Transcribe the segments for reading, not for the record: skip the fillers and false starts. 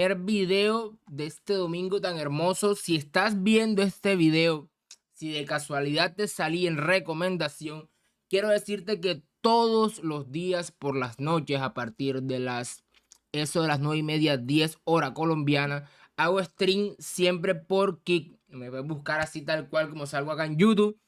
Primer video de este domingo tan hermoso. Si estás viendo este video, si de casualidad te salí en recomendación, quiero decirte que todos los días por las noches a partir de las 9:30, 10 hora colombiana, hago stream siempre por Kick. Me puedes buscar así tal cual como salgo acá en YouTube.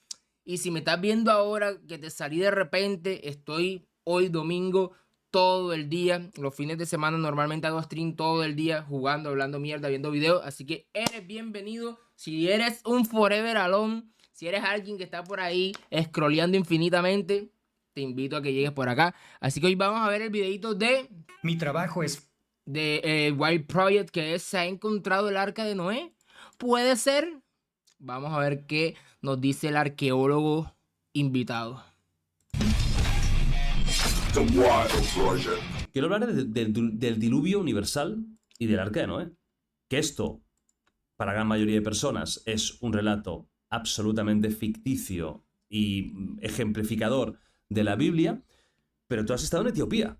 Y si me estás viendo ahora que te salí de repente, estoy hoy domingo todo el día. Los fines de semana normalmente hago stream todo el día, jugando, hablando mierda, viendo videos. Así que eres bienvenido. Si eres un Forever Alone, si eres alguien que está por ahí scrolleando infinitamente, te invito a que llegues por acá. Así que hoy vamos a ver el videito de... Mi trabajo es... de Wild Project, que es: ¿se ha encontrado el arca de Noé? ¿Puede ser? Vamos a ver qué nos dice el arqueólogo invitado. Quiero hablar del diluvio universal y del arca de Noé. Que esto, para la gran mayoría de personas, es un relato absolutamente ficticio y ejemplificador de la Biblia, pero tú has estado en Etiopía.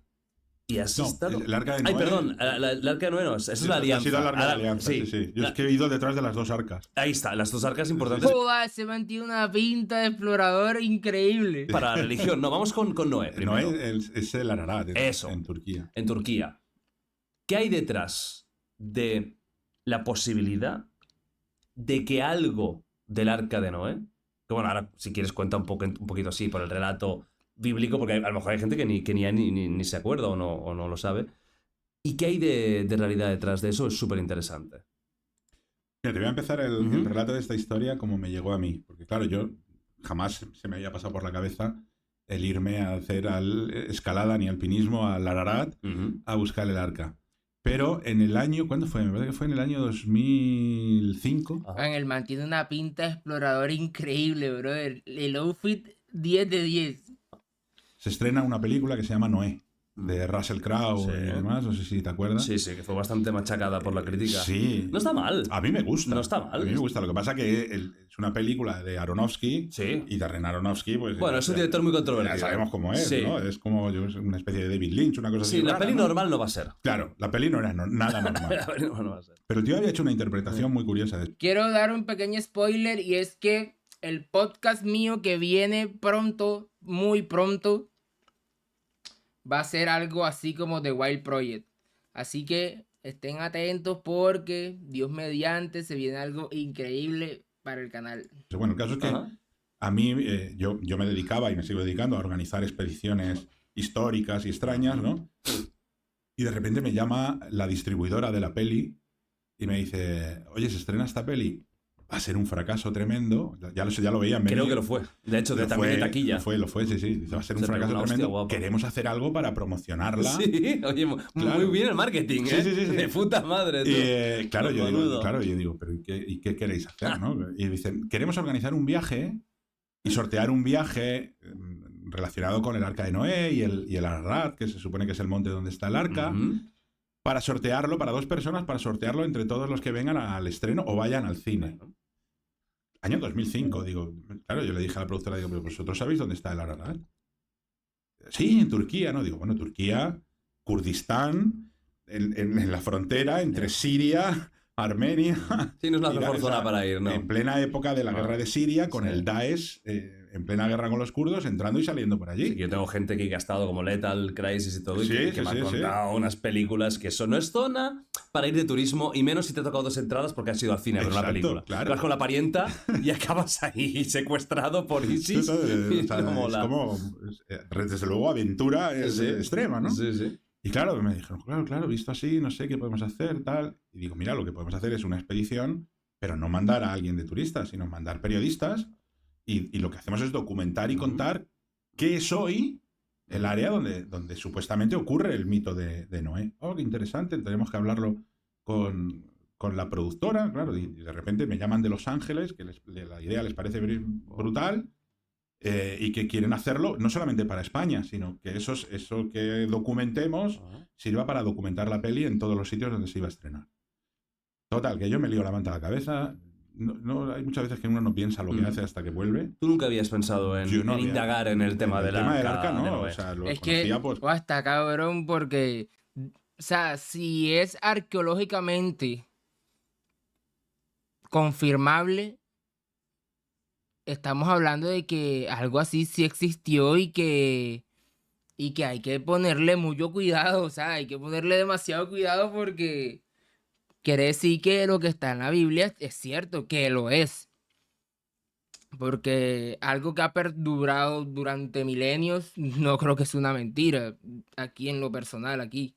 Y has estado... el arca de Noé... Ay, perdón, el arca de Noé no, esa es la alianza. Ha sido el arca de la alianza, sí. Yo es que he ido detrás de las dos arcas. Ahí está, las dos arcas importantes. Joder, se mantiene una pinta de explorador increíble. Para la religión. No, vamos con Noé primero. Noé es el Ararat, Eso. En Turquía. En Turquía. ¿Qué hay detrás de la posibilidad de que algo del arca de Noé, que bueno, ahora si quieres cuenta un poquito así por el relato bíblico, porque a lo mejor hay gente que ni se acuerda o no lo sabe, y qué hay de realidad detrás de eso es súper interesante. Mira, te voy a empezar el relato de esta historia como me llegó a mí, porque claro, yo jamás se me había pasado por la cabeza el irme a hacer escalada ni alpinismo al Ararat a buscar el arca. Pero en el año, ¿cuándo fue? Me parece que fue en el año 2005. En el man tiene una pinta de explorador increíble, brother. El outfit 10 de 10. Se estrena una película que se llama Noé, de Russell Crowe y demás, no sé si te acuerdas. Sí, que fue bastante machacada por la crítica. Sí. No está mal. A mí me gusta. No está mal. A mí me gusta. Lo que pasa que es una película de Aronofsky. Sí. Y Darren Aronofsky, pues... Bueno, es un director muy controvertido. Ya sabemos cómo es, sí. ¿no? Es como una especie de David Lynch, una cosa así. Sí, la rara, peli ¿no? normal no va a ser. Claro, la peli no era nada normal. La peli normal no va a ser. Pero el tío había hecho una interpretación muy curiosa de esto. Quiero dar un pequeño spoiler, y es que el podcast mío que viene pronto, muy pronto, va a ser algo así como The Wild Project. Así que estén atentos porque, Dios mediante, se viene algo increíble para el canal. Bueno, el caso es que a mí, yo me dedicaba y me sigo dedicando a organizar expediciones históricas y extrañas, ¿no? Y de repente me llama la distribuidora de la peli y me dice: oye, ¿se estrena esta peli? Va a ser un fracaso tremendo. Ya lo veían venir. Creo que lo fue. De hecho, también de taquilla. Lo fue, sí. Dice: va a ser un fracaso tremendo. Hostia, queremos hacer algo para promocionarla. Sí, oye, muy bien el marketing, ¿eh? Sí. De puta madre. Y, claro, yo digo, ¿pero y qué queréis hacer, no? Y dicen: queremos organizar un viaje y sortear un viaje relacionado con el arca de Noé y el Ararat, que se supone que es el monte donde está el arca, para sortearlo, para 2 personas, para sortearlo entre todos los que vengan al estreno o vayan al cine. Año 2005, digo, claro, yo le dije a la productora, digo, pero ¿vosotros sabéis dónde está el Ararat? Sí, en Turquía, ¿no? Digo, bueno, Turquía, Kurdistán, en la frontera entre Siria, Armenia... Sí, no es la mejor zona para ir, ¿no? En plena época de la guerra de Siria, con el Daesh, en plena guerra con los kurdos, entrando y saliendo por allí. Sí, que yo tengo gente que ha estado como Lethal Crisis y todo, y que me han contado unas películas que eso no es zona para ir de turismo, y menos si te ha tocado 2 entradas porque has ido al cine a ver una película. Claro. Vas con la parienta y acabas ahí secuestrado por ISIS. Es como, desde luego, aventura extrema, ¿no? Sí. Y claro, me dijeron, claro, visto así, no sé qué podemos hacer, tal. Y digo, mira, lo que podemos hacer es una expedición, pero no mandar a alguien de turistas, sino mandar periodistas. Y lo que hacemos es documentar y contar qué es hoy el área donde supuestamente ocurre el mito de Noé. Oh, qué interesante, tenemos que hablarlo con la productora, claro, y de repente me llaman de Los Ángeles, que la idea les parece brutal, y que quieren hacerlo no solamente para España, sino que eso que documentemos sirva para documentar la peli en todos los sitios donde se iba a estrenar. Total, que yo me lío la manta a la cabeza. No, hay muchas veces que uno no piensa lo que hace hasta que vuelve. ¿Tú nunca habías pensado en indagar en el tema del arca? No, no, o sea, lo es conocía, que pues... hasta cabrón, porque sea, si es arqueológicamente confirmable, estamos hablando de que algo así sí existió y que hay que ponerle mucho cuidado, o sea, hay que ponerle demasiado cuidado porque quiere decir que lo que está en la Biblia es cierto, que lo es. Porque algo que ha perdurado durante milenios, no creo que es una mentira, aquí en lo personal, aquí.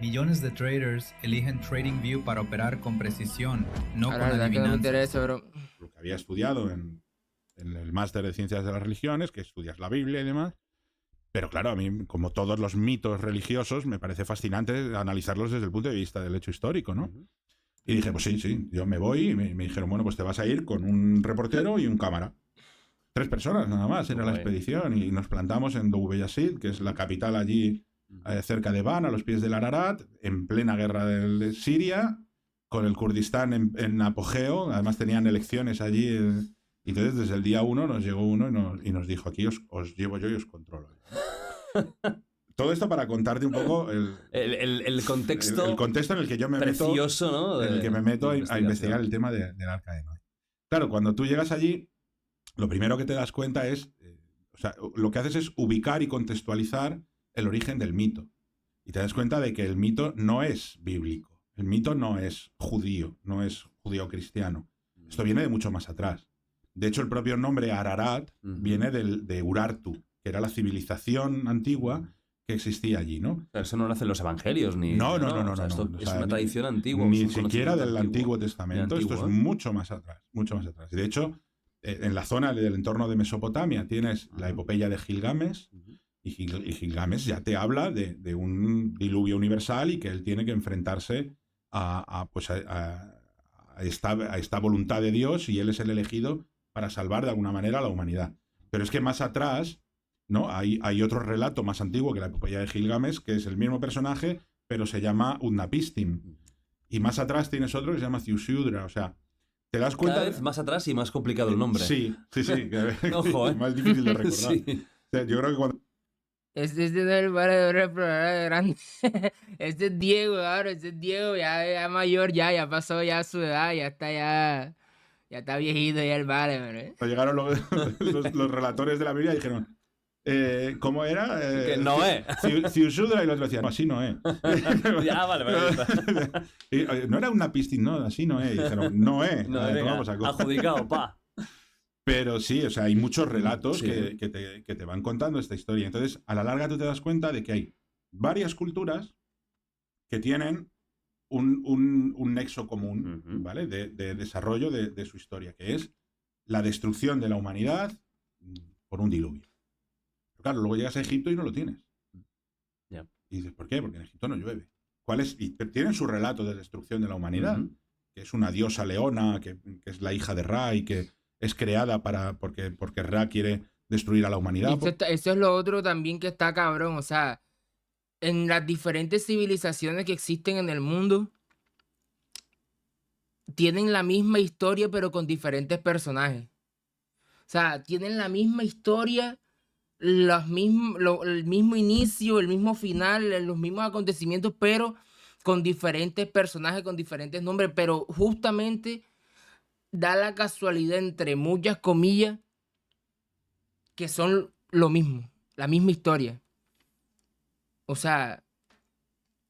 Millones de traders eligen TradingView para operar con precisión, no Ahora, con la verdad que no me adivinanzas. interesa, bro. Lo que había estudiado en el máster de Ciencias de las Religiones, que estudias la Biblia y demás. Pero claro, a mí, como todos los mitos religiosos, me parece fascinante analizarlos desde el punto de vista del hecho histórico, ¿no? Y dije, pues sí, yo me voy y me dijeron, bueno, pues te vas a ir con un reportero y un cámara. 3 personas nada más era la expedición y nos plantamos en Dou Yazid, que es la capital allí cerca de Van, a los pies del Ararat, en plena guerra de Siria, con el Kurdistán en apogeo. Además tenían elecciones allí. Y entonces desde el día 1 nos llegó uno y nos dijo, aquí os llevo yo y os controlo. Todo esto para contarte un poco El contexto, el contexto en el que yo me precioso, meto, ¿no? en el que me meto a investigar el tema del Arca de Noé. Claro, cuando tú llegas allí, lo primero que te das cuenta es, o sea, lo que haces es ubicar y contextualizar el origen del mito. Y te das cuenta de que el mito no es bíblico, el mito no es judío, no es judío-cristiano. Esto viene de mucho más atrás. De hecho, el propio nombre Ararat viene de Urartu, que era la civilización antigua que existía allí, ¿no? Pero eso no lo hacen los evangelios, ni... No. O sea, esto es una tradición antigua. Ni siquiera del Antiguo Testamento. Antiguo, esto es mucho más atrás, mucho más atrás. De hecho, en la zona del entorno de Mesopotamia tienes la epopeya de Gilgames, y Gilgames ya te habla de un diluvio universal y que él tiene que enfrentarse a esta voluntad de Dios, y él es el elegido para salvar de alguna manera a la humanidad. Pero es que más atrás, ¿no? Hay otro relato más antiguo que la epopeya de Gilgames, que es el mismo personaje, pero se llama Utnapishtim. Y más atrás tienes otro que se llama Ziusudra. O sea, ¿te das cuenta? Cada vez más atrás y más complicado el nombre. Sí. Ojo, ¿eh? Más difícil de recordar. Sí. O sea, yo creo que cuando... Este no es el valedor explorador grande. Este es Diego, ahora, este es Diego, ya mayor, ya pasó ya su edad, ya está viejito ya el vale, ¿no? Cuando llegaron los relatores de la Biblia y dijeron, ¿cómo era? Que Noé. Ziusudra, y el otro decía, no, así no es. Ya, vale. No era una pistin, no, así no es. Y dijeron, Noé. No, venga, adjudicado, pa. Pero sí, o sea, hay muchos relatos Sí. que te van contando esta historia. Entonces, a la larga tú te das cuenta de que hay varias culturas que tienen un nexo común, ¿vale? De desarrollo de su historia, que es la destrucción de la humanidad por un diluvio. Pero claro, luego llegas a Egipto y no lo tienes. Yeah. Y dices, ¿por qué? Porque en Egipto no llueve. Y tienen su relato de destrucción de la humanidad, que es una diosa leona, que es la hija de Ra y que es creada porque Ra quiere destruir a la humanidad. Eso es lo otro también que está cabrón, o sea, en las diferentes civilizaciones que existen en el mundo, tienen la misma historia pero con diferentes personajes. O sea, tienen la misma historia, el mismo inicio, el mismo final, los mismos acontecimientos, pero con diferentes personajes, con diferentes nombres, pero justamente da la casualidad, entre muchas comillas, que son lo mismo, la misma historia. O sea,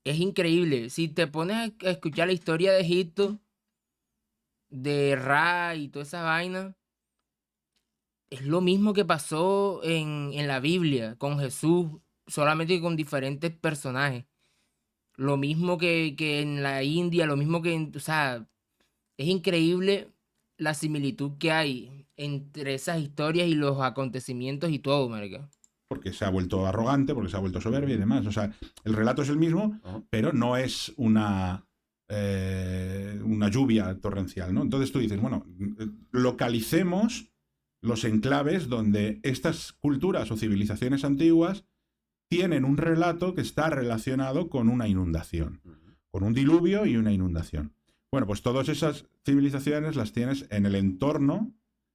es increíble. Si te pones a escuchar la historia de Egipto, de Ra y toda esa vaina, es lo mismo que pasó en la Biblia con Jesús, solamente con diferentes personajes. Lo mismo que en la India, lo mismo que o sea, es increíble la similitud que hay entre esas historias y los acontecimientos y todo, marica. Porque se ha vuelto arrogante, porque se ha vuelto soberbia y demás. O sea, el relato es el mismo, pero no es una lluvia torrencial, ¿no? Entonces tú dices, bueno, localicemos los enclaves donde estas culturas o civilizaciones antiguas tienen un relato que está relacionado con una inundación, con un diluvio y una inundación. Bueno, pues todas esas civilizaciones las tienes en el entorno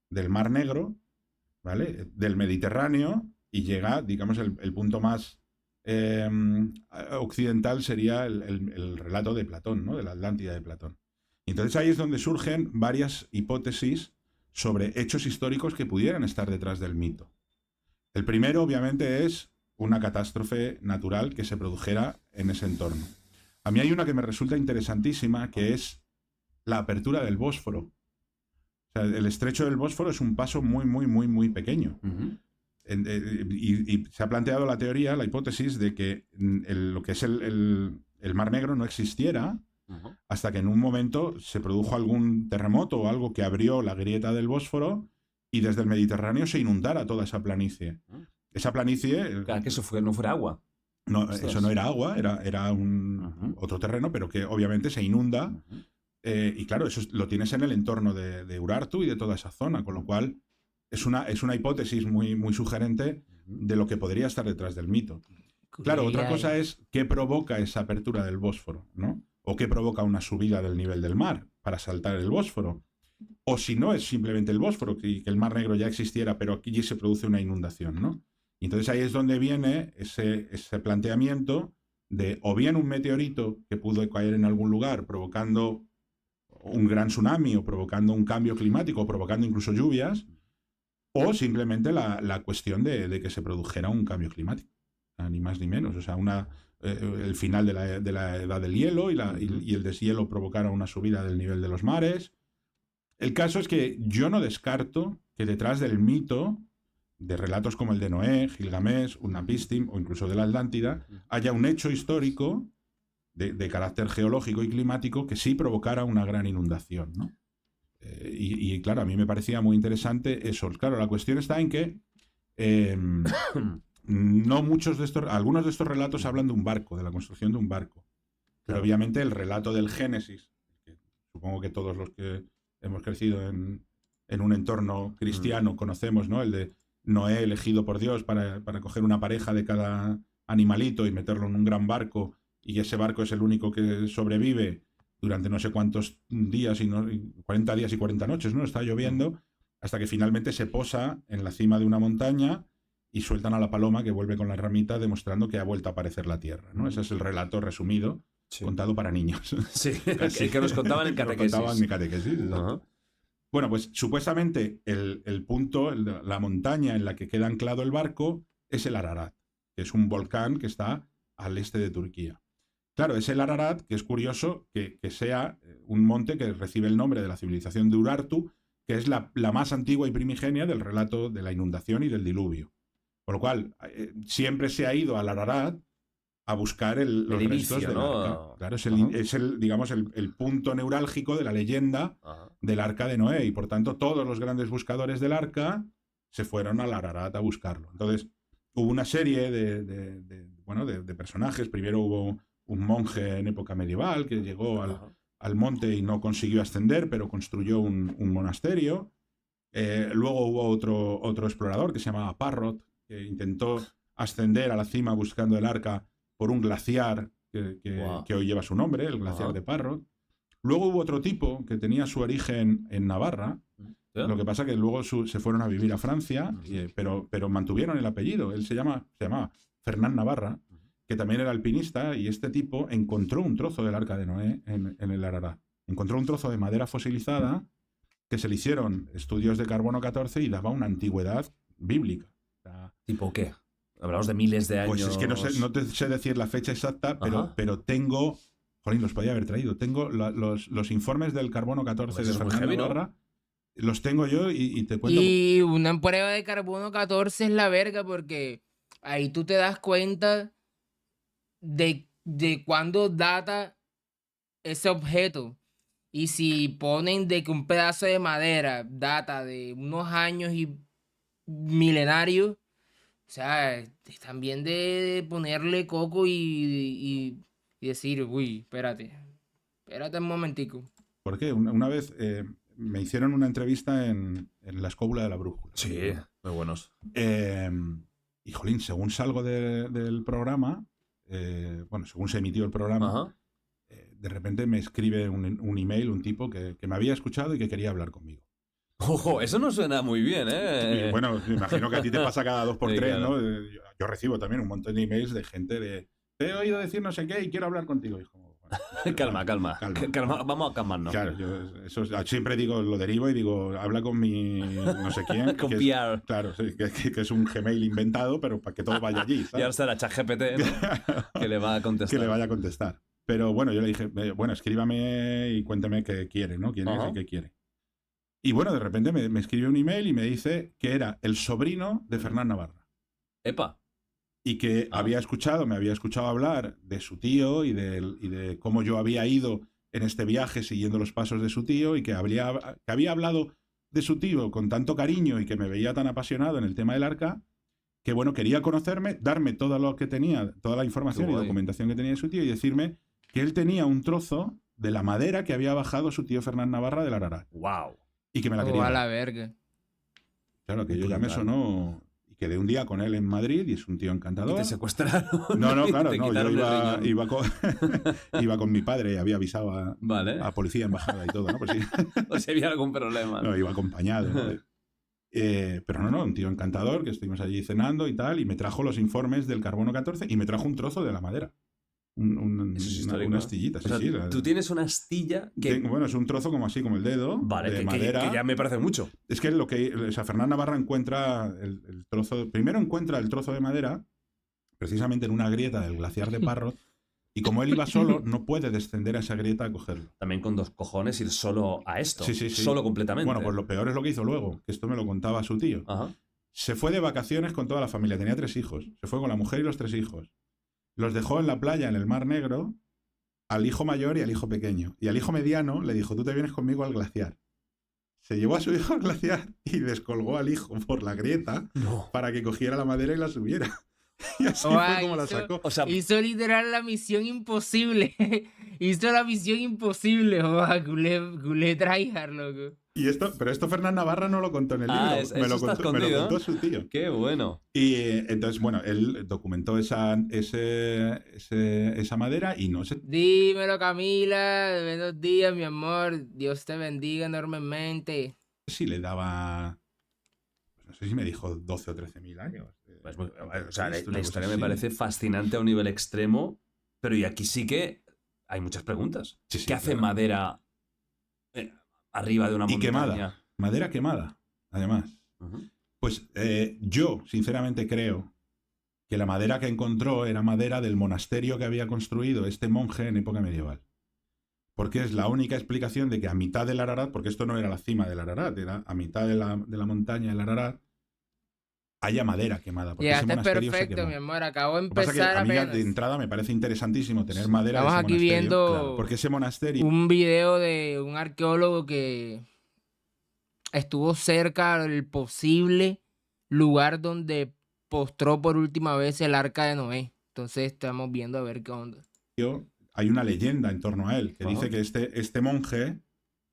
del Mar Negro, ¿vale? Del Mediterráneo, y llega, digamos, el punto más occidental sería el relato de Platón, ¿no? De la Atlántida de Platón. Y entonces ahí es donde surgen varias hipótesis sobre hechos históricos que pudieran estar detrás del mito. El primero, obviamente, es una catástrofe natural que se produjera en ese entorno. A mí hay una que me resulta interesantísima, que es la apertura del Bósforo. O sea, el estrecho del Bósforo es un paso muy, muy, muy, muy pequeño. Y se ha planteado la teoría, la hipótesis de que lo que es el Mar Negro no existiera hasta que en un momento se produjo algún terremoto o algo que abrió la grieta del Bósforo y desde el Mediterráneo se inundara toda esa planicie. Esa planicie... Claro, que eso no fuera agua. No, eso no era agua, era otro terreno, pero que obviamente se inunda. Y claro, eso lo tienes en el entorno de Urartu y de toda esa zona, con lo cual es una hipótesis muy, muy sugerente de lo que podría estar detrás del mito. Claro, otra cosa es qué provoca esa apertura del Bósforo, ¿no? O qué provoca una subida del nivel del mar para saltar el Bósforo. O si no es simplemente el Bósforo, que el Mar Negro ya existiera, pero aquí se produce una inundación, ¿no? Y entonces ahí es donde viene ese planteamiento de o bien un meteorito que pudo caer en algún lugar provocando un gran tsunami o provocando un cambio climático o provocando incluso lluvias, o simplemente la cuestión de que se produjera un cambio climático, ni más ni menos. O sea, el final de la edad del hielo y el deshielo provocara una subida del nivel de los mares. El caso es que yo no descarto que detrás del mito de relatos como el de Noé, Gilgamesh, Utnapishtim o incluso de la Atlántida, haya un hecho histórico de carácter geológico y climático que sí provocara una gran inundación, ¿no? Y claro, a mí me parecía muy interesante eso. Claro, la cuestión está en que no algunos de estos relatos hablan de un barco, de la construcción de un barco. Pero obviamente el relato del Génesis, que supongo que todos los que hemos crecido en un entorno cristiano conocemos, ¿no? El de Noé elegido por Dios para coger una pareja de cada animalito y meterlo en un gran barco, y ese barco es el único que sobrevive durante no sé cuántos días, 40 días y 40 noches, ¿no? Está lloviendo, hasta que finalmente se posa en la cima de una montaña y sueltan a la paloma que vuelve con la ramita demostrando que ha vuelto a aparecer la Tierra, ¿no? Ese es el relato resumido, contado para niños. Sí, el que nos contaban en catequesis. Contaban en catequesis. Bueno, pues supuestamente el punto, la montaña en la que queda anclado el barco es el Ararat, que es un volcán que está al este de Turquía. Claro, es el Ararat, que es curioso que sea un monte que recibe el nombre de la civilización de Urartu, que es la más antigua y primigenia del relato de la inundación y del diluvio. Por lo cual, siempre se ha ido al Ararat a buscar los restos del arca. Claro, es digamos, el punto neurálgico de la leyenda del arca de Noé, y por tanto todos los grandes buscadores del arca se fueron al Ararat a buscarlo. Entonces, hubo una serie de personajes. Primero hubo un monje en época medieval que llegó al monte y no consiguió ascender, pero construyó un monasterio. Luego hubo otro explorador que se llamaba Parrot, que intentó ascender a la cima buscando el arca por un glaciar que hoy lleva su nombre, el glaciar de Parrot. Luego hubo otro tipo que tenía su origen en Navarra. Lo que pasa que luego se fueron a vivir a Francia, pero mantuvieron el apellido. Él se llamaba Fernán Navarra, que también era alpinista, y este tipo encontró un trozo del arca de Noé en el Ararat. Encontró un trozo de madera fosilizada que se le hicieron estudios de carbono 14 y daba una antigüedad bíblica. ¿Tipo qué? Hablamos de miles de años. Pues es que no te sé decir la fecha exacta, pero tengo... Jolín, los podía haber traído. Tengo los informes del carbono 14 de Fernán Navarra. Los tengo yo y te cuento. Y una prueba de carbono 14 es la verga, porque ahí tú te das cuenta de cuándo data ese objeto. Y si ponen de que un pedazo de madera data de unos años y milenarios, o sea, es también de ponerle coco y decir, uy, espérate un momentico. ¿Por qué? Una vez me hicieron una entrevista en La Escóbula de la Brújula. Sí, muy buenos. Y jolín, según salgo del programa, según se emitió el programa, de repente me escribe un email un tipo que me había escuchado y que quería hablar conmigo. Ojo, eso no suena muy bien, Y ¿eh? bueno, me imagino que a ti te pasa cada 2 por Sí, 3, claro. ¿no? Yo recibo también un montón de emails de gente de te he oído decir no sé qué y quiero hablar contigo. Y como, bueno, Calma, calma. calma. Vamos a calmarnos. Claro, siempre digo, lo derivo y digo, habla con mi no sé quién. Con que es- PR. claro, sí, que es un Gmail inventado, pero para que todo vaya allí, Y ahora ¿sabes? será ChatGPT, ¿no? Que le va a contestar. Que le vaya a contestar. Pero bueno, yo le dije, bueno, escríbame y cuéntame qué quiere, ¿no? ¿Quién es Ajá. y qué quiere? Y bueno, de repente me escribe un email y me dice que era el sobrino de Fernán Navarra. Epa. Y que Ah. me había escuchado hablar de su tío y de cómo yo había ido en este viaje siguiendo los pasos de su tío y que había hablado de su tío con tanto cariño y que me veía tan apasionado en el tema del arca, que bueno, quería conocerme, darme todo lo que tenía, toda la información Qué y guay. documentación que tenía de su tío y decirme que él tenía un trozo de la madera que había bajado su tío Fernán Navarra del Ararat Wow. y que me la O quería a dar. la verga. Claro, que yo ya me Brutal. sonó y quedé un día con él en Madrid y es un tío Y encantador. te secuestraron. No, Y claro, te no, yo quitaron el riñón. iba con mi padre y había avisado Vale. a policía, embajada y todo, ¿no? Pues sí, O si había algún problema. no, iba acompañado, ¿no? Pero no, un tío encantador, que estuvimos allí cenando y tal, y me trajo los informes del carbono 14 y me trajo un trozo de la madera. Eso es histórico, una ¿no? astillita, O sea, sí. tú tienes una astilla que... Bueno, es un trozo como así, como el dedo, Vale, de que madera. ya me parece mucho. Es que o sea, Fernán Navarra encuentra el trozo, primero encuentra el trozo de madera, precisamente en una grieta del glaciar de Parrot, y como él iba solo, no puede descender a esa grieta a cogerlo. También con 2 cojones ir solo a esto. Sí. Solo completamente. Bueno, pues lo peor es lo que hizo luego, que esto me lo contaba su tío. Ajá. Se fue de vacaciones con toda la familia, tenía 3 hijos. Se fue con la mujer y los 3 hijos. Los dejó en la playa, en el Mar Negro, al hijo mayor y al hijo pequeño. Y al hijo mediano le dijo, tú te vienes conmigo al glaciar. Se llevó a su hijo al glaciar y descolgó al hijo por la grieta No. para que cogiera la madera y la subiera. Y así fue Guau, como la sacó. O sea, Hizo literal la misión imposible. Hizo la misión imposible, joder, culé tryhard, loco. Pero esto Fernán Navarra no lo contó en el libro. eso me lo está contó, me lo escondido, contó su tío. qué bueno. Y entonces, bueno, él documentó esa madera y no sé. Dímelo, Camila. Buenos días, mi amor. Dios te bendiga enormemente. Si le daba, no sé si me dijo 12 o 13 mil años. Pues, o sea, la Una cosa historia me así. parece fascinante a un nivel extremo, pero y aquí sí que hay muchas preguntas. Sí, ¿Qué hace claro. madera arriba de una Y montaña? quemada. Madera quemada, además. Ujú. Pues yo, sinceramente, creo que la madera que encontró era madera del monasterio que había construido este monje en época medieval. Porque es la única explicación de que a mitad del Ararat, porque esto no era la cima del Ararat, era a mitad de la montaña del Ararat, haya madera quemada. Porque ese Llegaste monasterio se perfecto, quemó. mi amor. Acabo de Lo que pasa es que empezar a mí ya apenas. de entrada me parece interesantísimo tener madera de Estamos ese aquí monasterio. viendo claro, Porque ese monasterio... un video de un arqueólogo que estuvo cerca del posible lugar donde postró por última vez el arca de Noé. Entonces estamos viendo a ver qué onda. Hay una leyenda en torno a él que Ajá. dice que este monje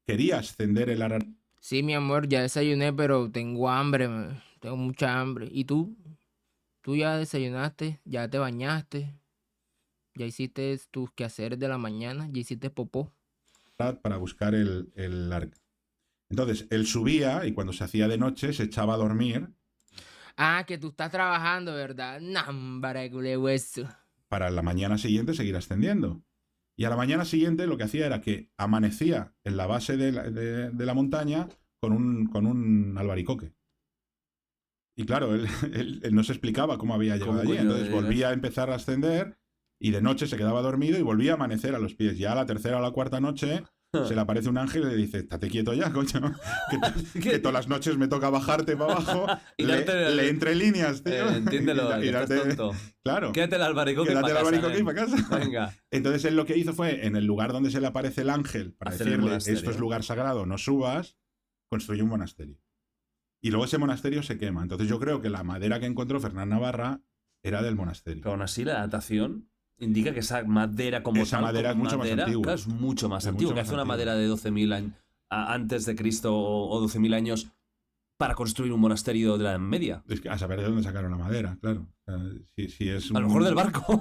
quería ascender el Ararat. Sí, mi amor, ya desayuné, pero tengo hambre, man. Tengo mucha hambre. ¿Y tú? ¿Tú ya desayunaste? ¿Ya te bañaste? ¿Ya hiciste tus quehaceres de la mañana? ¿Ya hiciste popó? Para buscar el arca. Entonces, él subía y cuando se hacía de noche se echaba a dormir Ah, que tú estás trabajando, ¿verdad? Námbara, culé hueso. para la mañana siguiente seguir ascendiendo. Y a la mañana siguiente lo que hacía era que amanecía en la base de la montaña con un albaricoque. Y claro, él no se explicaba cómo había llegado ¿Cómo allí. coño Entonces llegas? volvía a empezar a ascender y de noche se quedaba dormido y volvía a amanecer a los pies. Ya a la tercera o la cuarta noche se le aparece un ángel y le dice, estate quieto ya, coño, que todas las noches me toca bajarte para abajo. Y darte el- le entre líneas, tío. Entiéndelo, Y que estás darte- tonto. Claro. Quédate el albaricoque Quédate el para casa. albaricoque y para casa. Venga. Entonces él lo que hizo fue, en el lugar donde se le aparece el ángel, para Hacer el decirle, monasterio. esto es lugar sagrado, no subas, construyó un monasterio. Y luego ese monasterio se quema. Entonces yo creo que la madera que encontró Fernán Navarra era del monasterio. Pero aún así la datación indica que esa madera como Esa tal, madera como es mucho más madera, antigua. claro, es mucho más Es antigua. mucho Que más hace una antigua. madera de 12.000 años antes de Cristo o 12.000 años para construir un monasterio de la Edad Media. Es que a saber de dónde sacaron la madera, claro. O sea, si es A lo mejor del barco.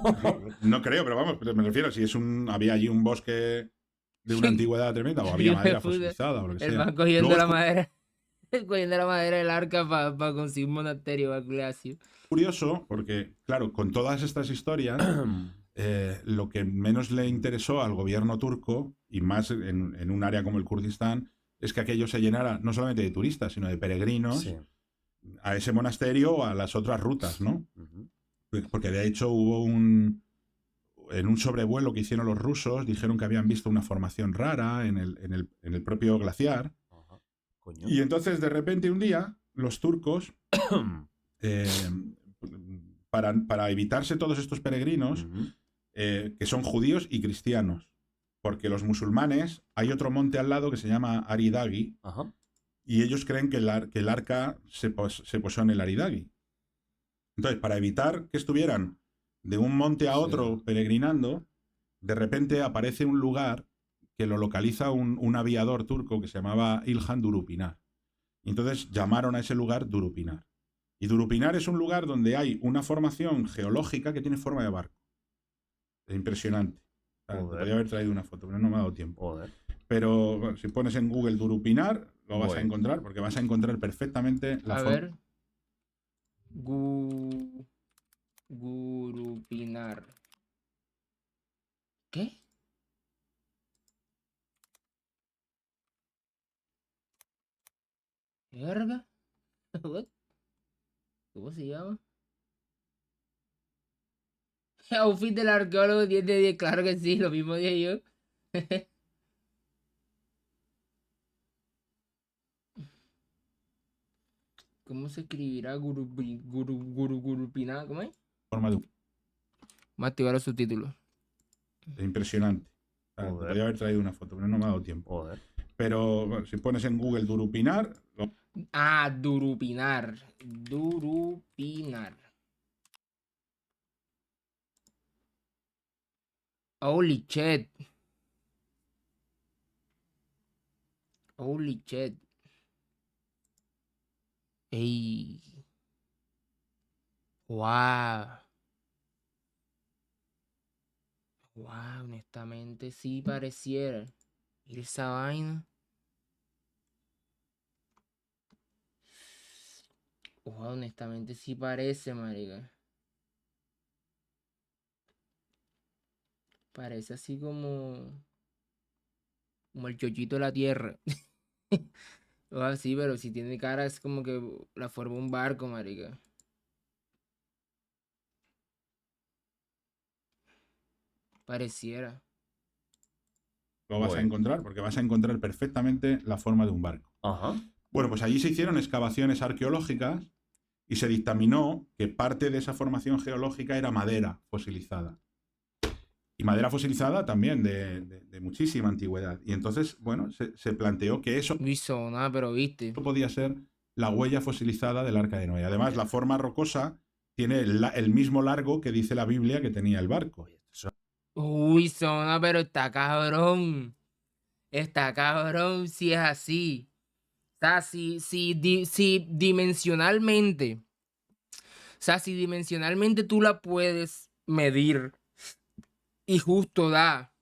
No creo, pero vamos, me refiero, si había allí un bosque de una antigüedad tremenda o había madera Hijo de puta. fosilizada o lo que El sea. man cogiendo Luego la madera. cogiendo la madera del arca para conseguir un monasterio, Baculeacio. Curioso, porque, claro, con todas estas historias, lo que menos le interesó al gobierno turco, y más en un área como el Kurdistán, es que aquello se llenara no solamente de turistas, sino de peregrinos Sí. a ese monasterio o a las otras rutas, ¿no? Ujú. Porque de hecho en un sobrevuelo que hicieron los rusos, dijeron que habían visto una formación rara en el propio glaciar. Ajá. Coño. Y entonces, de repente, un día, los turcos, eh, para evitarse todos estos peregrinos, Ujú. que son judíos y cristianos, porque los musulmanes, hay otro monte al lado que se llama Aridagi, Ajá. y ellos creen que el arca se posó en el Aridagi. Entonces, para evitar que estuvieran de un monte a Sí. otro peregrinando, de repente aparece un lugar que lo localiza un aviador turco que se llamaba İlhan Durupinar. Y entonces llamaron a ese lugar Durupinar. Y Durupinar es un lugar donde hay una formación geológica que tiene forma de barco. Es impresionante. O sea, Joder. podría haber traído una foto, pero no me ha dado tiempo. Joder. Pero bueno, si pones en Google Durupinar, lo vas a Bueno. encontrar, porque vas a encontrar perfectamente la A forma. ver. Gurupinar. ¿Qué? ¿Verga? What? ¿Cómo se llama? Outfit del arqueólogo 10 de 10, claro que sí, lo mismo dije yo. ¿Cómo se escribirá Gurupinar? ¿Cómo es? forma de Vamos a activar los subtítulos. Es impresionante. O sea, Joder. podría haber traído una foto, pero no me ha dado tiempo. Joder. Pero bueno, si pones en Google Durupinar, Ah, Durupinar. Durupinar. Holy shit. Holy shit. Ey. Wow. Wow, honestamente sí pareciera. Mira esa vaina. Wow, honestamente sí parece, marica. Parece así como el chochito de la tierra. O así, pero si tiene cara es como que la forma de un barco, marica. Pareciera. lo vas a Bueno. encontrar, porque vas a encontrar perfectamente la forma de un barco. Ajá. Bueno, pues allí se hicieron excavaciones arqueológicas y se dictaminó que parte de esa formación geológica era madera fosilizada. Y madera fosilizada también de muchísima antigüedad. Y entonces, bueno, se planteó que eso No hizo nada, pero viste. podía ser la huella fosilizada del Arca de Noé. Además, la forma rocosa tiene el mismo largo que dice la Biblia que tenía el barco. Oye, eso- Uy, Zona, pero está cabrón. Está cabrón si es así. O sea, si dimensionalmente. O sea, si dimensionalmente tú la puedes medir y justo da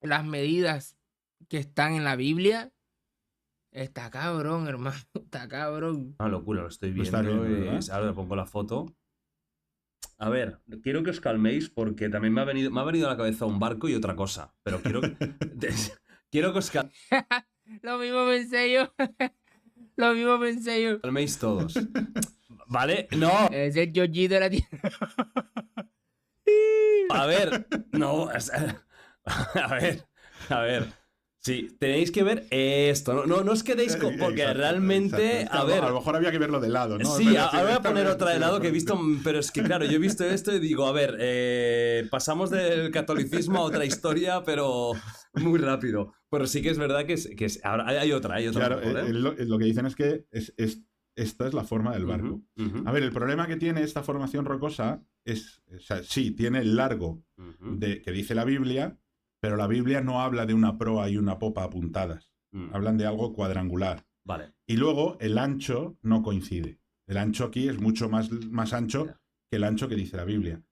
las medidas que están en la Biblia, está cabrón, hermano. Está cabrón. Una locura, lo estoy Lo viendo. estás viendo, y ¿verdad? ahora le pongo la foto. A ver, quiero que os calméis porque también me ha venido a la cabeza un barco y otra cosa. Pero quiero, quiero que os Lo mismo pensé yo. Lo mismo pensé yo. calméis todos. ¿Vale? No, Es el Georgito de la tierra. a ver, no, a ver. Sí, tenéis que ver esto. No os quedéis con. Porque Exacto, realmente, exacto. Es que a ver. a lo mejor había que verlo de lado, ¿no? Sí, Pero ahora voy a poner otra de lado que he sí, visto, pero es que claro, yo he visto esto y digo, a ver, pasamos del catolicismo a otra historia, pero muy rápido. Pero sí que es verdad ahora hay otra Claro, mejor, ¿eh? lo que dicen es que esta es la forma del barco. Ujú, ujú, A ver, el problema que tiene esta formación rocosa o sea, sí, tiene el largo ujú, que dice la Biblia, pero la Biblia no habla de una proa y una popa apuntadas. Hablan de algo cuadrangular. Vale. Y luego el ancho no coincide. El ancho aquí es mucho más ancho Ya. que el ancho que dice la Biblia.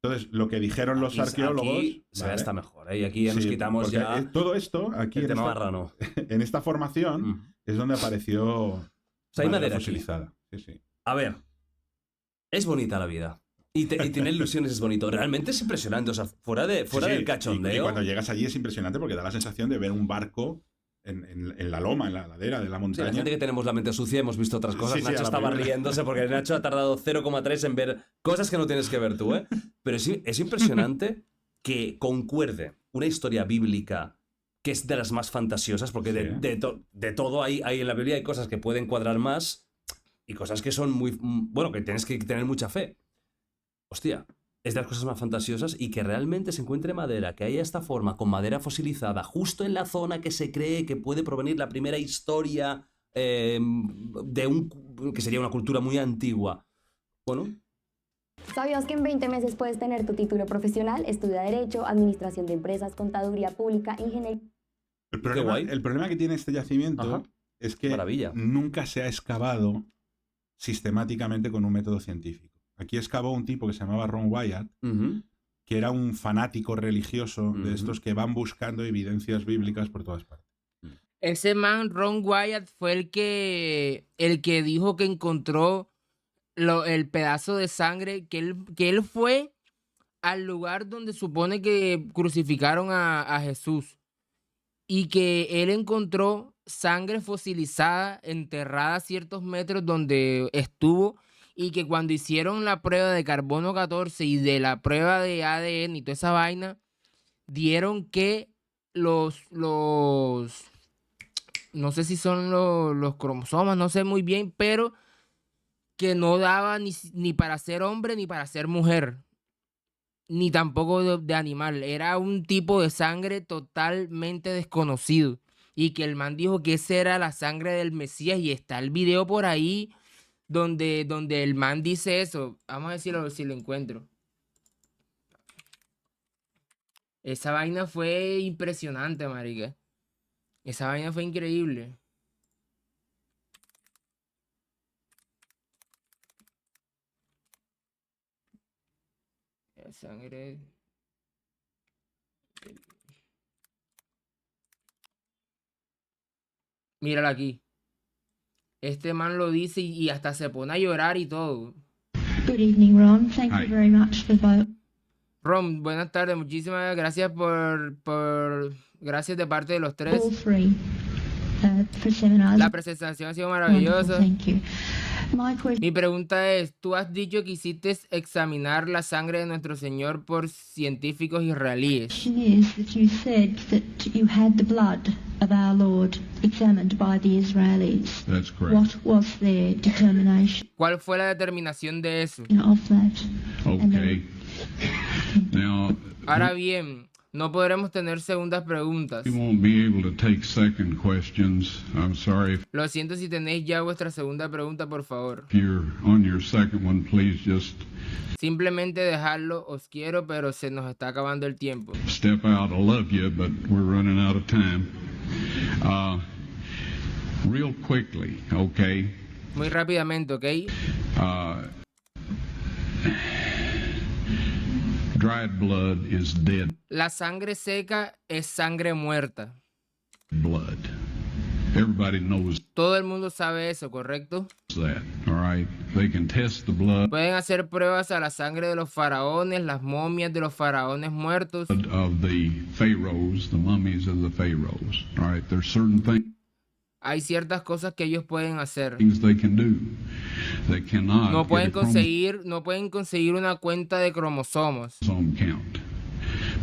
Entonces, lo que dijeron los arqueólogos... Aquí se ve ¿vale? hasta mejor, ¿eh? Y aquí ya nos Sí, quitamos porque ya todo esto, aquí el en tema esta, marrano. en esta formación, Ujú. es donde apareció sea, hay madera aquí. fosilizada. Sí, sí. A ver, es bonita la vida. Y tener ilusiones es bonito. Realmente es impresionante. O sea, fuera Sí, sí. del Y cachondeo. cuando llegas allí es impresionante porque da la sensación de ver un barco en la loma, en la ladera de la Sí, la montaña. gente que tenemos la mente sucia hemos visto otras cosas. Sí, sí, a Nacho la estaba primera. riéndose porque Nacho ha tardado 0,3 en ver cosas que no tienes que ver tú, ¿eh? Pero sí, es impresionante que concuerde una historia bíblica que es de las más fantasiosas, porque de todo hay en la Biblia hay cosas que pueden cuadrar más y cosas que son muy... Bueno, que tienes que tener mucha fe. Hostia, es de las cosas más fantasiosas y que realmente se encuentre madera, que haya esta forma con madera fosilizada, justo en la zona que se cree que puede provenir la primera historia que sería una cultura muy antigua. Bueno, ¿Sabías que en 20 meses puedes tener tu título profesional? Estudia Derecho, Administración de Empresas, Contaduría Pública, Ingeniería. guay. El problema que tiene este yacimiento Ajá. es que Maravilla. nunca se ha excavado sistemáticamente con un método científico. Aquí excavó un tipo que se llamaba Ron Wyatt, Ujú. que era un fanático religioso Ujú. de estos que van buscando evidencias bíblicas por todas partes. Ese man, Ron Wyatt, fue el que dijo que encontró el pedazo de sangre, que él fue al lugar donde supone que crucificaron a Jesús y que él encontró sangre fosilizada enterrada a ciertos metros donde estuvo, y que cuando hicieron la prueba de carbono 14 y de la prueba de ADN y toda esa vaina, dieron que los no sé si son los cromosomas, no sé muy bien, pero que no daba ni para ser hombre ni para ser mujer, ni tampoco de animal. Era un tipo de sangre totalmente desconocido. Y que el man dijo que esa era la sangre del Mesías. Y está el video por ahí donde el man dice eso. Vamos a decirlo si lo encuentro. Esa vaina fue impresionante, marica. Esa vaina fue increíble. La sangre... Mírala aquí. Este man lo dice y hasta se pone a llorar y todo. Good evening, Ron. Thank Hi. you very much for the Ron, buenas tardes. Muchísimas gracias gracias de parte de los tres. all three for seminars. La presentación ha sido Wonderful, maravillosa. thank you. My question Mi pregunta es, tú has dicho que hiciste examinar la sangre de nuestro Señor por científicos israelíes. is that you said that you had the blood of our Lord examined by the Israelis. That's correct. What was their determination ¿Cuál fue la determinación de eso? of that? Okay. Now, Ahora bien, no podremos tener segundas preguntas. we won't be able to take second questions. I'm sorry if Lo siento si tenéis ya vuestra segunda pregunta, por favor. you're on your second one. Please just Simplemente dejarlo, os quiero, pero se nos está acabando el tiempo. step out. I love you, but we're running out of time. Real quickly, okay? Muy rápidamente, ¿ok? Dried blood is dead La sangre seca es sangre muerta. blood. Everybody knows Todo el mundo sabe eso, ¿correcto? that, all right? They can test the blood Pueden hacer pruebas a la sangre de los faraones, las momias de los faraones muertos. of the pharaohs, the mummies of the pharaohs, all right? There's certain Hay ciertas cosas que ellos pueden hacer. things they can do. They cannot No get pueden a conseguir una cuenta de cromosomas chromosome count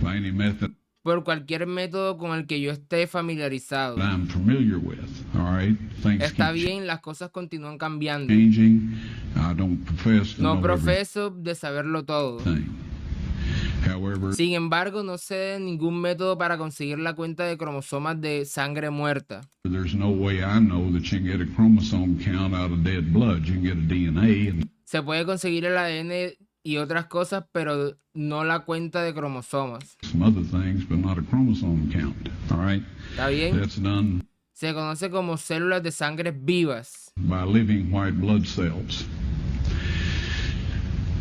by any method por cualquier método con el que yo esté familiarizado. that I'm familiar with, all right? Things Está keep bien, las cosas continúan cambiando. changing. I don't profess to No know profeso de saberlo todo. everything. However, Sin embargo, no sé de ningún método para conseguir la cuenta de cromosomas de sangre muerta. there's no way I know that you can get a chromosome count out of dead blood. You can get a DNA and Se puede conseguir el ADN y otras cosas, pero no la cuenta de cromosomas. some other things, but not a chromosome count, all right? ¿Está bien? That's done Se conoce como células de sangre vivas. by living white blood cells.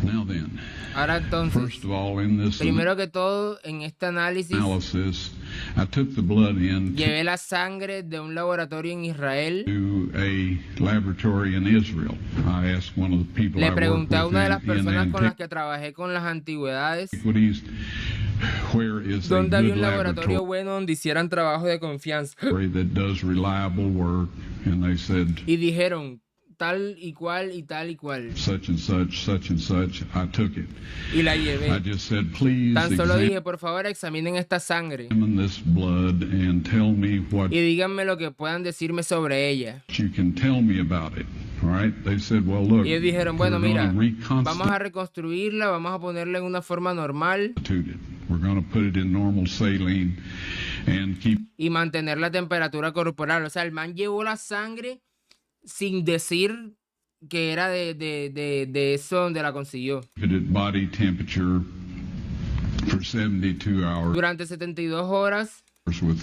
Now then, Ahora entonces, first of all, in this primero que todo, en este análisis, analysis, I took the blood in Llevé la sangre de un laboratorio en Israel. to a laboratory in Israel. I asked one of the people I Le worked pregunté a with una de las in personas con las que trabajé con las antigüedades antiquities, where is a dónde había good un laboratorio laboratory bueno donde hicieran trabajo de confianza. that does reliable work, and they said Y dijeron tal y cual y tal y cual. such and such, such and such. I took it. Y la I llevé. just said, please Tan solo examine dije, por favor, examinen esta sangre this blood and tell me what y díganme lo que puedan decirme sobre ella. you can tell me about it. All right? They said, well, look, Y ellos dijeron, bueno, we're mira, going to vamos a reconstruirla, vamos a ponerla en una forma normal reconstitute it. We're going to put it in normal saline and keep y mantener la temperatura corporal. O sea, el man llevó la sangre sin decir que era de eso donde la consiguió. it at body temperature for 72 hours Durante 72 horas, with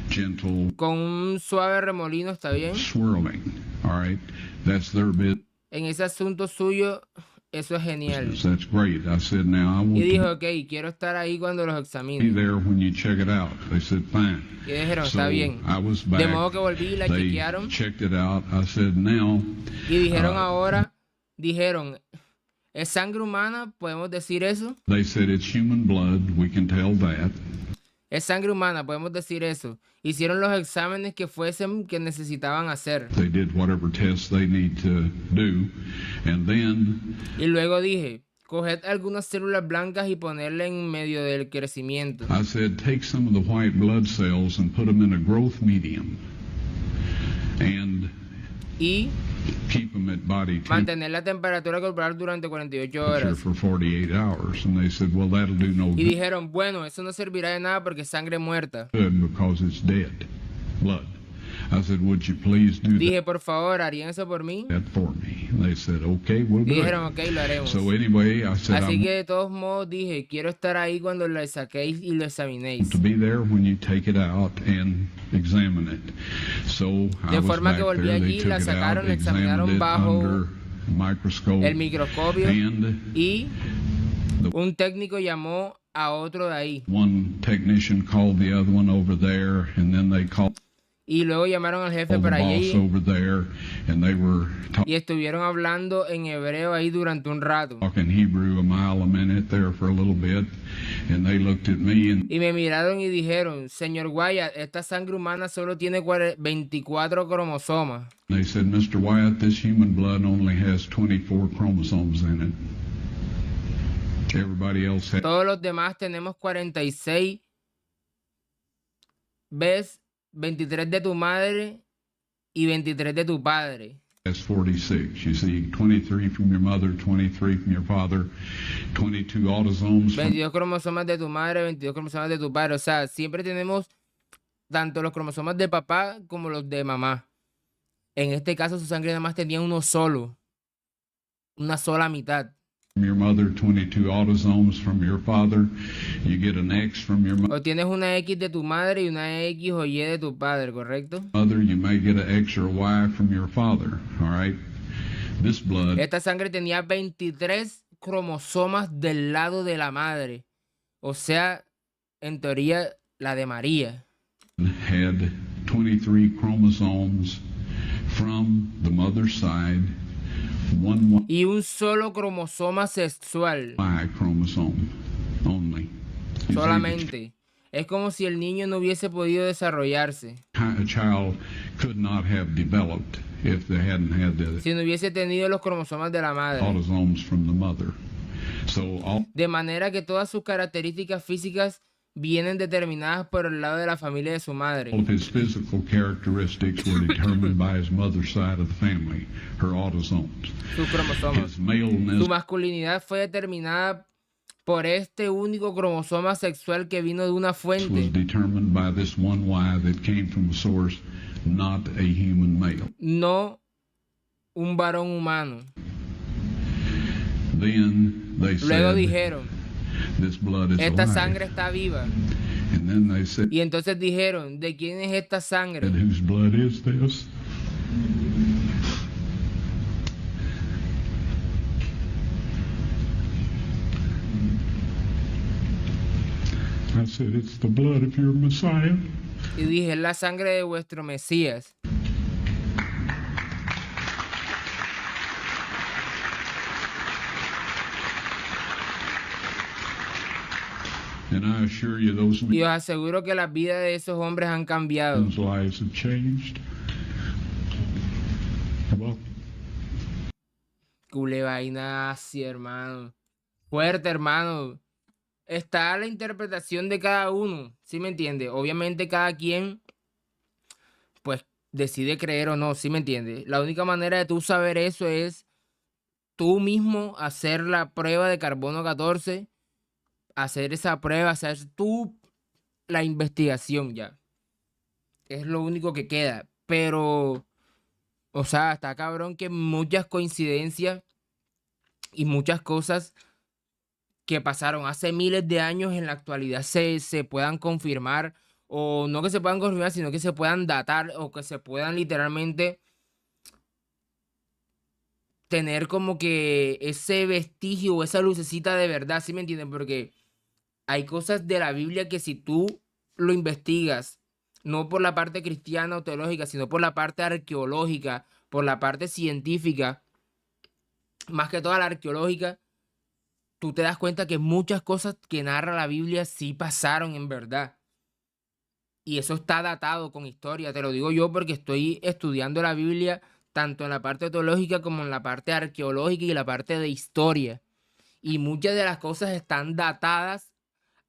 gentle con un suave remolino, ¿está bien? swirling. All right? That's their business. En ese asunto suyo, eso es genial. That's great. I said, now I Y want dijo, to ok, quiero estar ahí cuando los be examine. there when you check it out. They said, fine. Y dijeron, So está bien. I was back. De modo que volví y la They chequearon. checked it out. I said, now Y dijeron ahora, ¿es sangre humana? ¿Podemos decir eso? they said it's human blood. We can tell that. Es sangre humana, podemos decir eso. Hicieron los exámenes que fuesen que necesitaban hacer. They did whatever tests they need to do, and then Y luego dije, coged algunas células blancas y ponerle en medio del crecimiento. I said, take some of the white blood cells and put them in a growth medium, and Y keep them at body temperature mantener la temperatura corporal durante 48 horas. for 48 hours. And they said, well, that'll do no Y dijeron, bueno, eso no servirá de nada porque es sangre muerta. good because it's dead blood. I said, would you please do Dije, por favor, ¿harían eso por mí? that for me? And they said, okay, we'll Y do dijeron, it. ok, lo haremos. So anyway, I said, Así I'm que de todos modos dije, quiero estar ahí cuando lo saquéis y lo examinéis. to be there when you take it out and examine it. So I De was forma back que volví there, they allí, took la it sacaron, out, la examinaron examined it bajo under microscope, el microscopio and y un técnico llamó a otro de ahí. one technician called the other one over there, and then they called Y luego llamaron al jefe the para boss allí over there, and they were y estuvieron hablando en hebreo ahí durante un rato. talking Hebrew a mile a minute there for a little bit, and they looked at me and Y me miraron y dijeron, señor Wyatt, esta sangre humana solo tiene 24 cromosomas. they said, Mr. Wyatt, this human blood only has 24 chromosomes in it. Everybody else has Todos los demás tenemos 46. ¿Ves? 23 de tu madre y 23 de tu padre. 46. You see, 23 from your mother, 23 from your father, 22 autosomes from 22 cromosomas de tu madre, 22 cromosomas de tu padre. O sea, siempre tenemos tanto los cromosomas de papá como los de mamá. En este caso, su sangre nada más tenía uno solo. Una sola mitad. your mother, 22 autosomes from your father. You get an X from your O tienes una X de tu madre y una X o Y de tu padre, ¿correcto? mother. You may get an X or a Y from your father. All right. This blood Esta sangre tenía 23 cromosomas del lado de la madre. O sea, en teoría, la de María. had 23 chromosomes from the mother's side, one Y un solo cromosoma sexual. Y chromosome only. You see, Solamente. Es como si el niño no hubiese podido desarrollarse. a child could not have developed if they hadn't had the Si no hubiese tenido los cromosomas de la madre. autosomes from the mother. So all De manera que todas sus características físicas vienen determinadas por el lado de la familia de su madre. of his physical characteristics were determined by his mother's side of the family, her autosomes. Sus cromosomas. His maleness Su masculinidad fue determinada por este único cromosoma sexual que vino de una was fuente, determined by this one Y that came from a source, not a human male. no un varón humano. Then they Luego said, dijeron, this blood is esta alive. sangre está viva. And then they said, Y entonces dijeron, ¿de quién es esta sangre? whose blood is this? I said, it's the blood of your Messiah. Y dije, es la sangre de vuestro Mesías. And I assure you, those Y os aseguro que las vidas de esos hombres han cambiado. men's lives have changed. Well, Cule vaina así, hermano. Fuerte, hermano. Está la interpretación de cada uno, ¿sí me entiende? Obviamente cada quien, pues, decide creer o no, ¿sí me entiende? La única manera de tú saber eso es tú mismo hacer la prueba de carbono 14, hacer esa prueba, hacer tú la investigación ya. Es lo único que queda. Pero, o sea, está cabrón que muchas coincidencias y muchas cosas que pasaron hace miles de años en la actualidad se puedan confirmar, o no que se puedan confirmar, sino que se puedan datar o que se puedan literalmente tener como que ese vestigio o esa lucecita de verdad, ¿sí me entienden? Porque hay cosas de la Biblia que si tú lo investigas, no por la parte cristiana o teológica, sino por la parte arqueológica, por la parte científica, más que toda la arqueológica, tú te das cuenta que muchas cosas que narra la Biblia sí pasaron en verdad. Y eso está datado con historia, te lo digo yo porque estoy estudiando la Biblia tanto en la parte teológica como en la parte arqueológica y la parte de historia. Y muchas de las cosas están datadas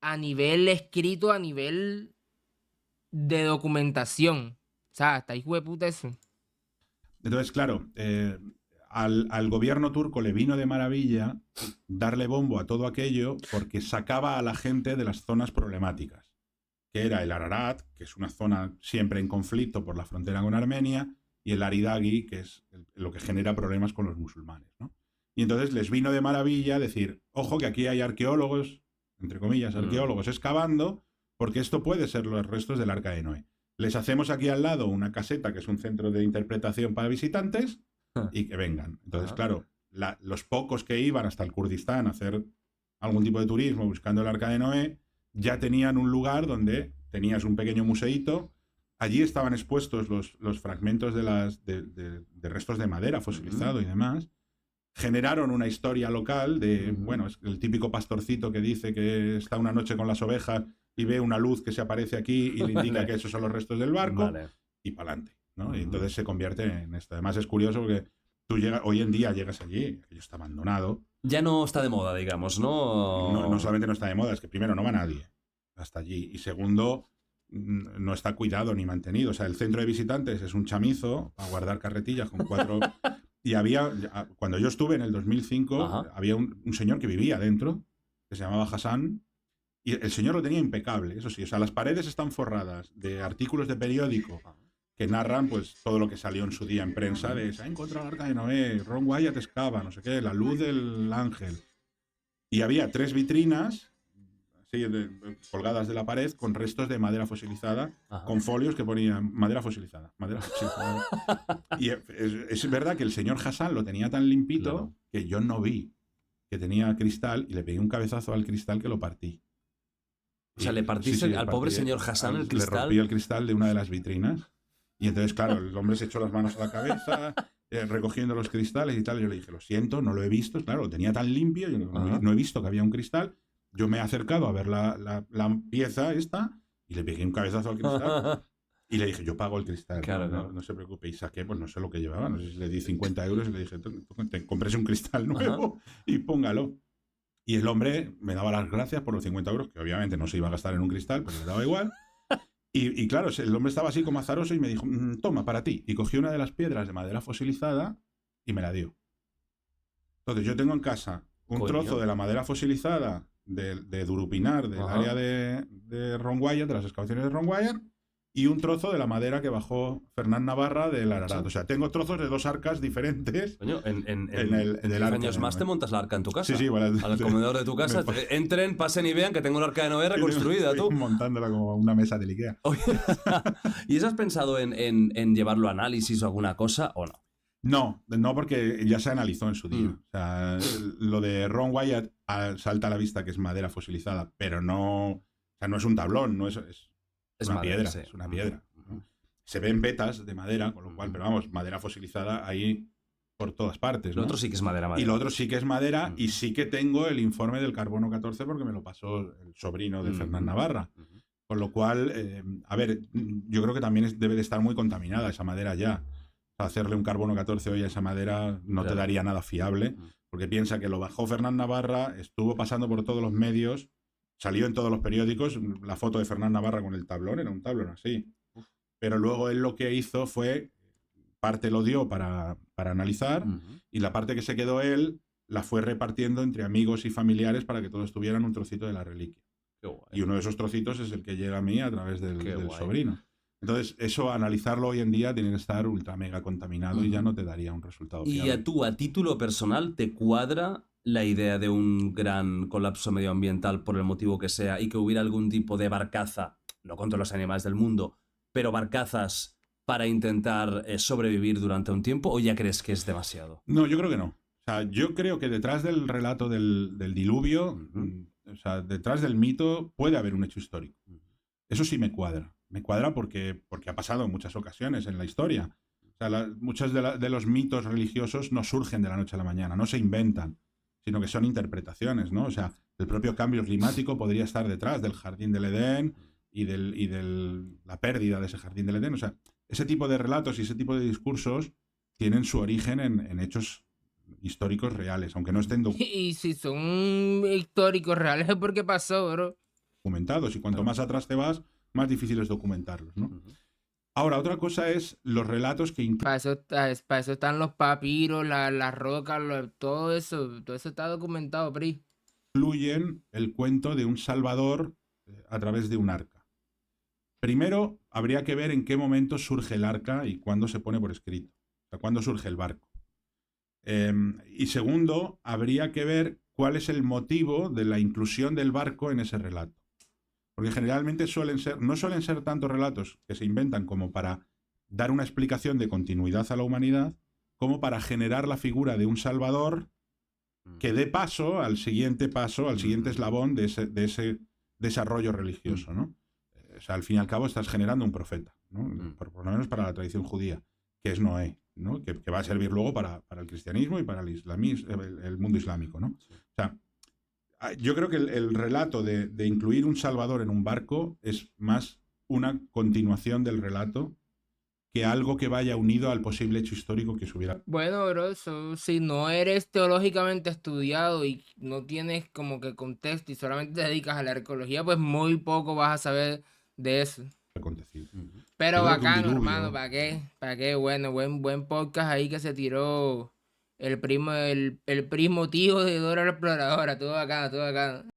a nivel escrito, a nivel de documentación. O sea, está hijo de puta eso. Entonces, claro, al gobierno turco le vino de maravilla darle bombo a todo aquello porque sacaba a la gente de las zonas problemáticas, que era el Ararat, que es una zona siempre en conflicto por la frontera con Armenia, y el Aridagi, que es lo que genera problemas con los musulmanes, ¿no? Y entonces les vino de maravilla decir, ojo que aquí hay arqueólogos, entre comillas, arqueólogos excavando, porque esto puede ser los restos del Arca de Noé. Les hacemos aquí al lado una caseta, que es un centro de interpretación para visitantes, y que vengan. Entonces, claro, los pocos que iban hasta el Kurdistán a hacer algún tipo de turismo buscando el Arca de Noé, ya tenían un lugar donde tenías un pequeño museíto. Allí estaban expuestos los fragmentos de restos de madera fosilizado y demás. Generaron una historia local de, bueno, es el típico pastorcito que dice que está una noche con las ovejas y ve una luz que se aparece aquí y le indica que esos son los restos del barco, y para adelante, ¿no? Y entonces se convierte en esto. Además es curioso porque tú hoy en día llegas allí, aquello está abandonado. Ya no está de moda, digamos, ¿no? No solamente no está de moda, es que primero no va nadie hasta allí, y segundo, no está cuidado ni mantenido. O sea, el centro de visitantes es un chamizo para guardar carretillas con 4... Y cuando yo estuve en el 2005, había un señor que vivía dentro, que se llamaba Hassan, y el señor lo tenía impecable, eso sí. O sea, las paredes están forradas de artículos de periódico que narran pues todo lo que salió en su día en prensa, de se ha encontrado el Arca de Noé, Ron Wyatt excava, no sé qué, la luz del ángel. Y había 3 vitrinas así, colgadas de la pared con restos de madera fosilizada, con folios que ponían madera fosilizada. Y es verdad que el señor Hassan lo tenía tan limpito que yo no vi que tenía cristal y le pegué un cabezazo al cristal que lo partí. O sea, le partiste al pobre señor Hassan el cristal. Le rompí el cristal de una de las vitrinas. Y entonces, claro, el hombre se echó las manos a la cabeza, recogiendo los cristales y tal. Y yo le dije, lo siento, no lo he visto. Claro, lo tenía tan limpio, yo no he visto que había un cristal. Yo me he acercado a ver la pieza esta y le pegué un cabezazo al cristal. Y le dije, yo pago el cristal, claro, no se preocupe. Y saqué, pues no sé lo que llevaba, no sé si le di 50 euros y le dije, te compres un cristal nuevo y póngalo. Y el hombre me daba las gracias por los 50 euros, que obviamente no se iba a gastar en un cristal, pero le daba igual. Y claro, el hombre estaba así como azaroso y me dijo, toma, para ti. Y cogió una de las piedras de madera fosilizada y me la dio. Entonces yo tengo en casa un trozo de la madera fosilizada de Durupinar, del área de Ron Wyatt, de las excavaciones de Ron Wyatt, y un trozo de la madera que bajó Fernán Navarra del Ararat. O sea, tengo trozos de 2 arcas diferentes. Coño, en 10 años más te montas la arca en tu casa. Sí, bueno, al comedor de tu casa. Entren, pasen y vean que tengo una arca de Noé reconstruida, tú. Montándola como una mesa de Ikea. ¿Y eso has pensado en llevarlo a análisis o alguna cosa o no? No, porque ya se analizó en su día. O sea, lo de Ron Wyatt salta a la vista que es madera fosilizada, pero no... O sea, no es un tablón, no es una madera, piedra, sí. es una piedra. ¿no? Se ven vetas de madera, con lo cual, pero vamos, madera fosilizada ahí por todas partes. Lo ¿no? otro sí que es madera. Y lo otro sí que es madera, Mm. y sí que tengo el informe del carbono 14 porque me lo pasó el sobrino de Fernán Navarra. Con lo cual, a ver, yo creo que también debe de estar muy contaminada esa madera ya. O sea, hacerle un carbono 14 hoy a esa madera no te Claro. daría nada fiable, porque piensa que lo bajó Fernán Navarra, estuvo pasando por todos los medios, salió en todos los periódicos la foto de Fernán Navarra con el tablón, era un tablón así. Pero luego él lo que hizo fue, parte lo dio para analizar, y la parte que se quedó él la fue repartiendo entre amigos y familiares para que todos tuvieran un trocito de la reliquia. Qué guay. Y uno de esos trocitos es el que llega a mí a través Qué del guay. sobrino. Entonces, eso, analizarlo hoy en día, tiene que estar ultra mega contaminado y ya no te daría un resultado Y fiable. a título personal, ¿te cuadra la idea de un gran colapso medioambiental por el motivo que sea y que hubiera algún tipo de barcaza, no contra los animales del mundo, pero barcazas para intentar sobrevivir durante un tiempo, o ya crees que es demasiado? No, yo creo que no. O sea, yo creo que detrás del relato del diluvio, o sea, detrás del mito, puede haber un hecho histórico. Eso sí me cuadra. Me cuadra porque ha pasado en muchas ocasiones en la historia. O sea, muchos de los mitos religiosos no surgen de la noche a la mañana, no se inventan, sino que son interpretaciones, ¿no? O sea, el propio cambio climático podría estar detrás del jardín del Edén y la pérdida de ese jardín del Edén. O sea, ese tipo de relatos y ese tipo de discursos tienen su origen en hechos históricos reales, aunque no estén Y si son históricos reales es porque pasó, bro. documentados. Y cuanto más atrás te vas, más difícil es documentarlos, ¿no? Ahora, otra cosa es los relatos que Para eso están los papiros, las rocas, todo eso está documentado, Pri. incluyen el cuento de un salvador a través de un arca. Primero, habría que ver en qué momento surge el arca y cuándo se pone por escrito. O sea, cuándo surge el barco. Y segundo, habría que ver cuál es el motivo de la inclusión del barco en ese relato. Porque generalmente no suelen ser tantos relatos que se inventan como para dar una explicación de continuidad a la humanidad, como para generar la figura de un salvador que dé paso, al siguiente eslabón de ese desarrollo religioso, ¿no? O sea, al fin y al cabo estás generando un profeta, ¿no? Por lo menos para la tradición judía, que es Noé, ¿no? Que va a servir luego para el cristianismo y para el mundo islámico, ¿no? O sea, yo creo que el relato de incluir un salvador en un barco es más una continuación del relato que algo que vaya unido al posible hecho histórico que se hubiera. Bueno, bro, eso, si no eres teológicamente estudiado y no tienes como que contexto y solamente te dedicas a la arqueología, pues muy poco vas a saber de eso. Acontecido. Pero Yo creo que un bacano, diluvio- hermano, ¿para qué? ¿Para qué? Bueno, buen podcast ahí que se tiró el primo tío de Dora la Exploradora, todo bacano, todo bacano.